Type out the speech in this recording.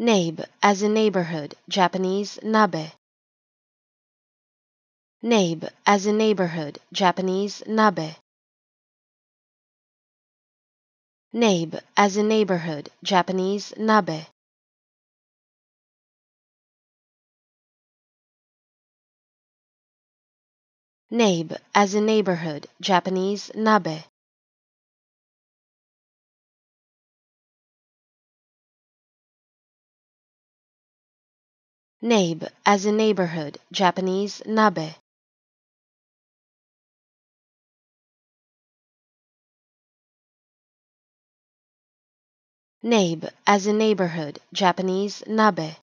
Nabe as in neighborhood, Japanese nabe. Nabe as in neighborhood, Japanese nabe. Nabe as in neighborhood, Japanese nabe. Nabe as in neighborhood, Japanese nabe. Nabe as in neighborhood, Japanese nabe. Nabe as in neighborhood, Japanese nabe.